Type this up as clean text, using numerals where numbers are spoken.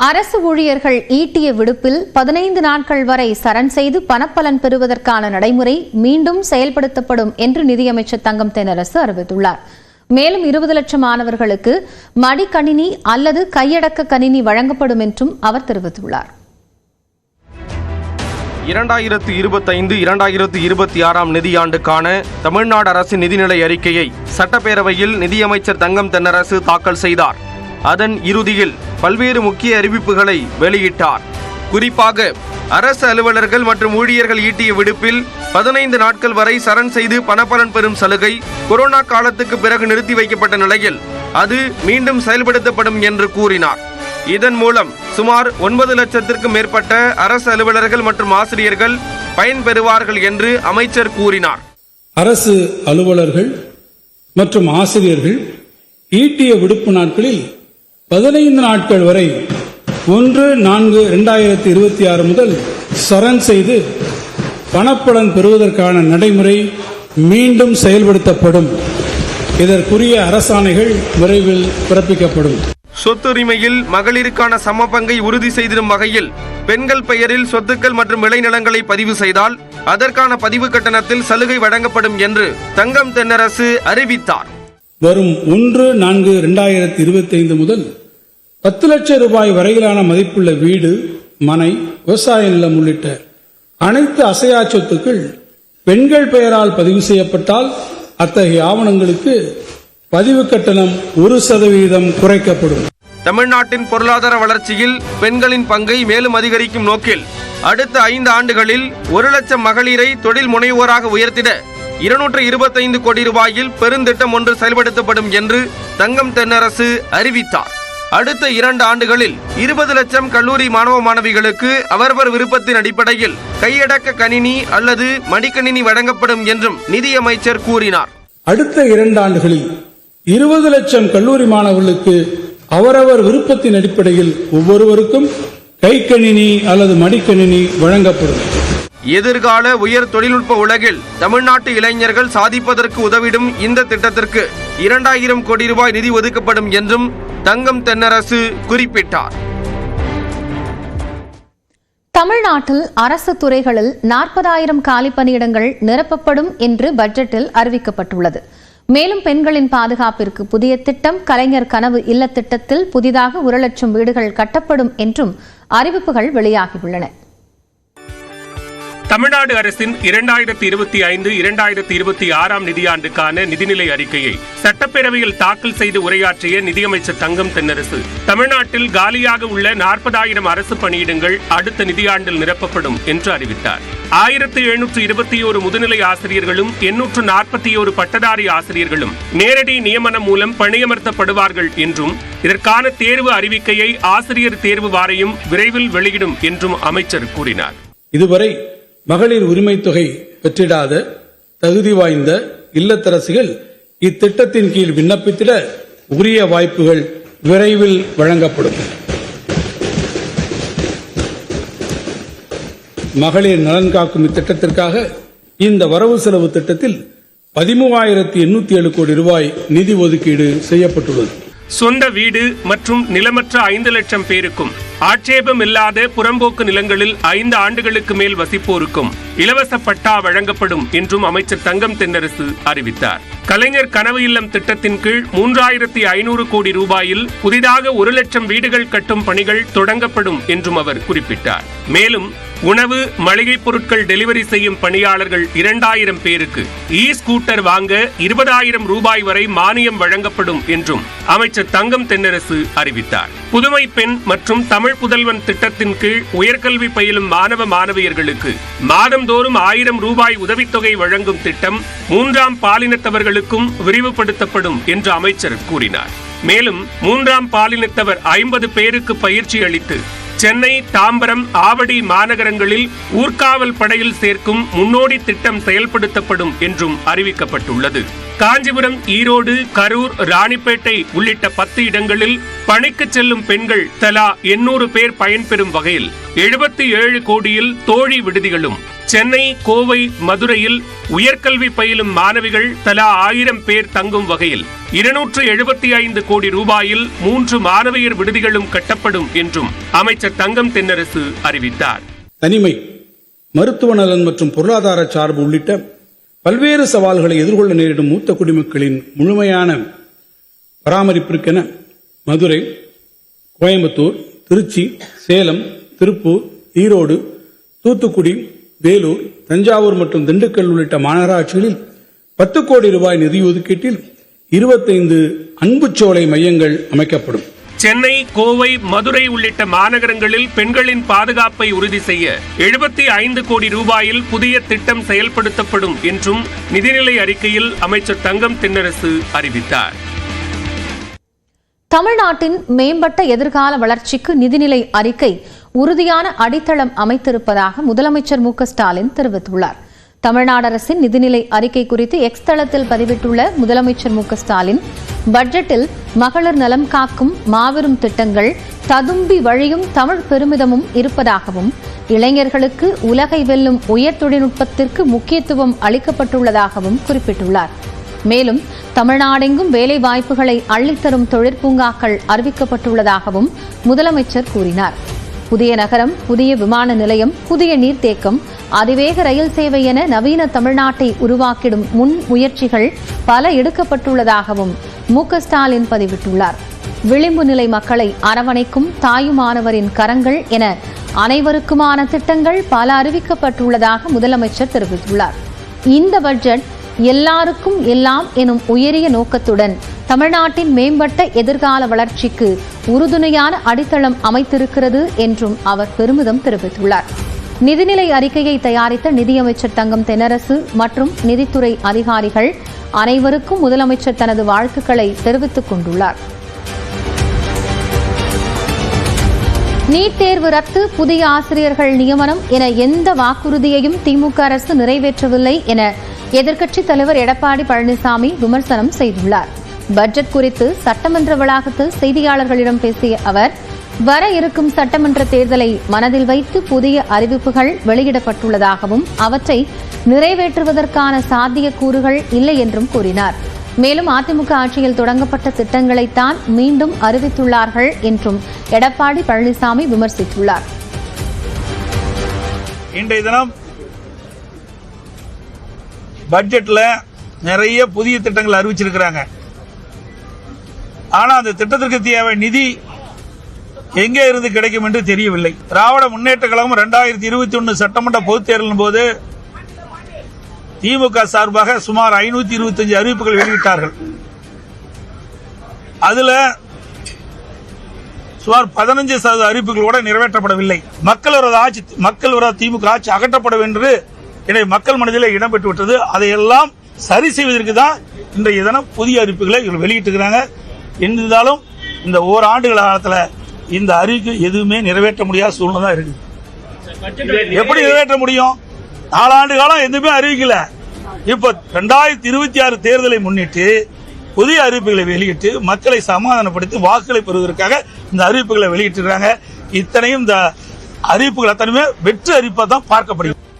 அரசு ஊழியர்கள் ஈட்டிய விடுப்பில் 15 நாட்கள் வரை சரண் செய்து பணப்பலன் பெறுவதற்கான நடைமுறை மீண்டும் செயல்படுத்தப்படும் என்று நிதியமைச்சர் தங்கம் தென்னரசு அறிவித்துள்ளார். மேலும் 20 லட்சம் மாணவர்களுக்கு மடிக்கணினி அல்லது கையடக்க கணினி வழங்கப்படும் என்றும் அவர் தெரிவித்துள்ளார். 2025-2026 நிதியாண்டுக்கான தமிழ்நாடு அரசின் நிதிநிலை அறிக்கையை சட்டப்பேரவையில் நிதியமைச்சர் தங்கம் தென்னரசு தாக்கல் செய்தார். அதன் இறுதியில் பல்வேறு முக்கிய அறிவிப்புகளை வெளியிட்டார். குறிப்பாக அரசு அலுவலர்கள் மற்றும் ஊழியர்கள் ஈட்டிய விடுப்பில் 15 நாட்கள் வரை சரண் செய்து பணப்பலன் பெறும் சலுகை கொரோனா காலத்துக்கு பிறகு நிறுத்தி வைக்கப்பட்ட நிலையில் அது மீண்டும் செயல்படுத்தப்படும் என்று கூறினார். இதன் மூலம் சுமார் 9 லட்சத்திற்கும் மேற்பட்ட அரசு அலுவலர்கள் மற்றும் ஆசிரியர்கள் பயன்பெறுவார்கள் என்று அமைச்சர் கூறினார். அரசு அலுவலர்கள் மற்றும் ஆசிரியர்கள் ஈட்டிய விடுப்பு நாட்களில் 15 நாட்கள் வரை 1/4/2026 முதல் சரண் செய்து பணப்பலன் பெறுவதற்கான நடைமுறை மீண்டும் செயல்படுத்தப்படும். இதற்குரிய அரசாணைகள் விரைவில் பிறப்பிக்கப்படும். சொத்துரிமையில் மகளிருக்கான சமபங்கை உறுதி செய்திடும் வகையில் பெண்கள் பெயரில் சொத்துக்கள் மற்றும் விளைநிலங்களை பதிவு செய்தால் அதற்கான பதிவு கட்டணத்தில் சலுகை வழங்கப்படும் என்று தங்கம் தென்னரசு அறிவித்தார். வரும் 1/4/2025 முதல் 10 லட்சம் ரூபாய் வரையிலான மதிப்புள்ள வீடு, மனை, விவசாய நிலம் உள்ளிட்ட அனைத்து அசையா சொத்துக்கள் பெண்கள் பெயரால் பதிவு செய்யப்பட்டால் அத்தகைய ஆவணங்களுக்கு பதிவு கட்டணம் 1% குறைக்கப்படும். தமிழ்நாட்டின் பொருளாதார வளர்ச்சியில் பெண்களின் பங்கை மேலும் அதிகரிக்கும் நோக்கில் அடுத்த 5 ஆண்டுகளில் 1 லட்சம் மகளிரை தொழில் முனைவோராக உயர்த்திட 225 கோடி ரூபாயில் பெருந்திட்டம் ஒன்று செயல்படுத்தப்படும் என்று தங்கம் தென்னரசு அறிவித்தார். அடுத்த 2 ஆண்டுகளில் 20 லட்சம் கல்லூரி மாணவ மாணவிகளுக்கு அவரவர் விருப்பத்தின் அடிப்படையில் கையடக்க கணினி அல்லது மடிக்கணினி வழங்கப்படும் என்றும் நிதியமைச்சர் கூறினார். அடுத்த 2 ஆண்டுகளில் 20 லட்சம் கல்லூரி மாணவர்களுக்கு அவரவர் விருப்பத்தின் அடிப்படையில் ஒவ்வொருவருக்கும் கைக்கணினி அல்லது மடிக்கணினி வழங்கப்படும். எதிர்கால உயர் தொழில்நுட்ப உலகில் தமிழ்நாட்டு இளைஞர்கள் சாதிப்பதற்கு உதவிடும் இந்த திட்டத்திற்கு 2000 கோடி ரூபாய் நிதி ஒதுக்கப்படும் என்றும் தங்கம் தென்னரசு குறிப்பிட்டார். தமிழ்நாட்டில் அரசு துறைகளில் 40,000 காலி பணியிடங்கள் நிரப்பப்படும் என்று பட்ஜெட்டில் அறிவிக்கப்பட்டுள்ளது. மேலும் பெண்களின் பாதுகாப்பிற்கு புதிய திட்டம், கலைஞர் கனவு இல்ல திட்டத்தில் புதிதாக 1 லட்சம் வீடுகள் கட்டப்படும் என்றும் அறிவிப்புகள் வெளியாகியுள்ளன. தமிழ்நாடு அரசின் 2025-2026 நிதியாண்டுக்கான நிதிநிலை அறிக்கையை சட்டப்பேரவையில் தாக்கல் செய்து உரையாற்றிய நிதியமைச்சர் தங்கம் தென்னரசு தமிழ்நாட்டில் காலியாக உள்ள 40,000 அரசு பணியிடங்கள் அடுத்த நிதியாண்டில் நிரப்பப்படும் என்று அறிவித்தார். 1721 முதுநிலை ஆசிரியர்களும் 841 பட்டதாரி ஆசிரியர்களும் நேரடி நியமனம் மூலம் பணியமர்த்தப்படுவார்கள் என்றும் இதற்கான தேர்வு அறிவிக்கையை ஆசிரியர் தேர்வு வாரியம் விரைவில் வெளியிடும் என்றும் அமைச்சர் கூறினார். இதுவரை மகளிர் உரிமை தொகை பெற்றிடாத தகுதி வாய்ந்த இல்லத்தரசிகள் இத்திட்டத்தின் கீழ் விண்ணப்பித்திட உரிய வாய்ப்புகள் விரைவில் வழங்கப்படும். மகளிர் நலன் காக்கும் இத்திட்டத்திற்காக இந்த வரவு செலவு திட்டத்தில் 13,807 கோடி ரூபாய் நிதி ஒதுக்கீடு செய்யப்பட்டுள்ளது. சொந்த வீடு மற்றும் நிலமற்ற 5 லட்சம் பேருக்கும் ஆட்சேபம் இல்லாத புறம்போக்கு நிலங்களில் 5 ஆண்டுகளுக்கு மேல் வசிப்போருக்கும் இலவச பட்டா வழங்கப்படும் என்றும் அமைச்சர் தங்கம் தென்னரசு அறிவித்தார். கலைஞர் கனவு இல்லம் திட்டத்தின் கீழ் 3,500 கோடி ரூபாயில் புதிதாக 1 லட்சம் வீடுகள் கட்டும் பணிகள் தொடங்கப்படும் என்றும் அவர் குறிப்பிட்டார். மேலும் உணவு, மளிகை பொருட்கள் டெலிவரி செய்யும் பணியாளர்கள் 2,000 பேருக்கு ஸ்கூட்டர் வாங்க 20,000 ரூபாய் வரை மானியம் வழங்கப்படும் என்றும் அமைச்சர் தங்கம் தென்னரசு அறிவித்தார். புதுமை பெண் மற்றும் தமிழ் புதல்வன் திட்டத்தின் கீழ் உயர்கல்வி பயிலும் மாணவ மாணவியர்களுக்கு மாதந்தோறும் 1000 ரூபாய் உதவித்தொகை வழங்கும் திட்டம் 3ஆம் பாலினத்தவர்களுக்கும் விரிவுபடுத்தப்படும் என்று அமைச்சர் கூறினார். மேலும் 3ஆம் பாலினத்தவர் 50 பேருக்கு பயிற்சி அளித்து சென்னை, தாம்பரம், ஆவடி மாநகரங்களில் ஊர்காவல் படையில் சேர்க்கும் முன்னோடி திட்டம் செயல்படுத்தப்படும் என்றும் அறிவிக்கப்பட்டுள்ளது. காஞ்சிபுரம், ஈரோடு, கரூர், ராணிப்பேட்டை உள்ளிட்ட 10 இடங்களில் பணிக்கு செல்லும் பெண்கள் தலா 800 பேர் பயன்பெறும் வகையில் 77 கோடியில் தோழி விடுதிகளும், சென்னை, கோவை, மதுரையில் உயர்கல்வி பயிலும் மாணவிகள் தலா 1000 பேர் தங்கும் வகையில் 275 கோடி ரூபாயில் 3 மாணவியர் விடுதிகளும் கட்டப்படும் என்றும் அமைச்சர் தங்கம் தென்னரசு அறிவித்தார். தனிமை, மருத்துவ நலன் மற்றும் பொருளாதார சார்பு உள்ளிட்ட பல்வேறு சவால்களை எதிர்கொள்ள நேரிடும் மூத்த குடிமக்களின் முழுமையான பராமரிப்பிற்கென மதுரை, கோயம்புத்தூர், திருச்சி, சேலம், திருப்பூர், ஈரோடு, தூத்துக்குடி, வேலூர், தஞ்சாவூர் மற்றும் திண்டுக்கல் உள்ளிட்ட மாநகராட்சிகளில் 10 கோடி ரூபாய் நிதி ஒதுக்கீட்டில் 25 அன்புச்சோலை மையங்கள் அமைக்கப்படும். சென்னை, கோவை, மதுரை உள்ளிட்ட மாநகரங்களில் பெண்களின் பாதுகாப்பை உறுதி செய்ய 75 கோடி ரூபாயில் புதிய திட்டம் செயல்படுத்தப்படும் என்றும் நிதிநிலை அறிக்கையில் அமைச்சர் தங்கம் தென்னரசு அறிவித்தார். தமிழ்நாட்டின் மேம்பட்ட எதிர்கால வளர்ச்சிக்கு நிதிநிலை அறிக்கை உறுதியான அடித்தளம் அமைத்திருப்பதாக முதலமைச்சர் மு க ஸ்டாலின் தெரிவித்துள்ளார். தமிழ்நாடு அரசின் நிதிநிலை அறிக்கை குறித்து எக்ஸ் தளத்தில் பதிவிட்டுள்ள முதலமைச்சர் மு க ஸ்டாலின், பட்ஜெட்டில் மகளிர் நலம் காக்கும் மாபெரும் திட்டங்கள், ததும்பி வழியும் தமிழ் பெருமிதமும் இருப்பதாகவும், இளைஞர்களுக்கு உலகை வெல்லும் உயர் தொழில்நுட்பத்திற்கு முக்கியத்துவம் அளிக்கப்பட்டுள்ளதாகவும் குறிப்பிட்டுள்ளார். மேலும் தமிழ்நாடெங்கும் வேலை வாய்ப்புகளை அள்ளித்தரும் தொழிற்பூங்காக்கள் அறிவிக்கப்பட்டுள்ளதாகவும் முதலமைச்சர் கூறினார். புதிய நகரம், புதிய விமான நிலையம், புதிய நீர்த்தேக்கம், அதிவேக ரயில் சேவை என நவீன தமிழ்நாட்டை உருவாக்கிடும் முன் முயற்சிகள் பல எடுக்கப்பட்டுள்ளதாகவும் மு க ஸ்டாலின் பதிவிட்டுள்ளார். விளிம்பு நிலை மக்களை அரவணைக்கும் தாயுமானவரின் கரங்கள் என அனைவருக்குமான திட்டங்கள் பல அறிவிக்கப்பட்டுள்ளதாக முதலமைச்சர் தெரிவித்துள்ளார். இந்த பட்ஜெட் எல்லாருக்கும் எல்லாம் எனும் உயரிய நோக்கத்துடன் தமிழ்நாட்டின் மேம்பட்ட எதிர்கால வளர்ச்சிக்கு உறுதுணையான அடித்தளம் அமைத்திருக்கிறது என்றும் அவர் பெருமிதம் தெரிவித்துள்ளார். நிதிநிலை அறிக்கையை தயாரித்த நிதியமைச்சர் தங்கம் தென்னரசு மற்றும் நிதித்துறை அதிகாரிகள் அனைவருக்கும் முதலமைச்சர் தனது வாழ்த்துக்களை தெரிவித்துக் கொண்டுள்ளார். நீட் தேர்வு ரத்து, புதிய ஆசிரியர்கள் நியமனம் என எந்த வாக்குறுதியையும் திமுக அரசு நிறைவேற்றவில்லை என எதிர்க்கட்சித் தலைவர் எடப்பாடி பழனிசாமி விமர்சனம் செய்துள்ளார். பட்ஜெட் குறித்து சட்டமன்ற வளாகத்தில் செய்தியாளர்களிடம் பேசிய அவர், வர இருக்கும் சட்டமன்ற தேர்தலை மனதில் வைத்து புதிய அறிவிப்புகள் வெளியிடப்பட்டுள்ளதாகவும் அவற்றை நிறைவேற்றுவதற்கான சாத்தியக்கூறுகள் இல்லை என்றும் கூறினார். மேலும் அதிமுக ஆட்சியில் தொடங்கப்பட்ட திட்டங்களைத்தான் மீண்டும் அறிவித்துள்ளார்கள் என்றும் எடப்பாடி பழனிசாமி விமர்சித்துள்ளார். இன்றைய தினம் பட்ஜெட்ல நிறைய புதிய திட்டங்கள் அறிவிச்சிருக்கிறாங்க. ஆனா அந்த திட்டத்திற்கு தேவை நிதி எங்கே இருந்து கிடைக்கும் என்று தெரியவில்லை. திராவிட முன்னேற்ற கழகம் 2021 சட்டமன்ற பொதுத் தேர்தலின் போது திமுக சார்பாக சுமார் 525 அறிவிப்புகள் வெளியிட்டார்கள். அதுல சுமார் 15% அறிவிப்புகள் கூட நிறைவேற்றப்படவில்லை. மக்கள் விரோத திமுக ஆட்சி அகற்றப்பட வேண்டும் என்று மக்கள் மனதில் இடம்பெற்று விட்டது. அதையெல்லாம் சரி செய்வதற்கு தான் இன்றைய தினம் புதிய அறிவிப்புகளை வெளியிட்டிருக்கிறாங்க. இருந்தாலும் இந்த ஓராண்டு காலத்தில் இந்த அறிவிக்கை எதுவுமே நிறைவேற்ற முடியாத சூழ்நிலை தான் இருக்கு. எப்படி நிறைவேற்ற முடியும்? 4 ஆண்டு காலம் எதுவுமே அறிவிக்கல. இப்ப 2026 தேர்தலை முன்னிட்டு புதிய அறிவிப்புகளை வெளியிட்டு மக்களை சமாதானப்படுத்தி வாக்குகளை பெறுவதற்காக இந்த அறிவிப்புகளை வெளியிட்டிருக்காங்க. இத்தனையும் இந்த அறிவிப்புகள் அத்தனையுமே வெற்று அறிவிப்பா தான் பார்க்கப்படுகிறது.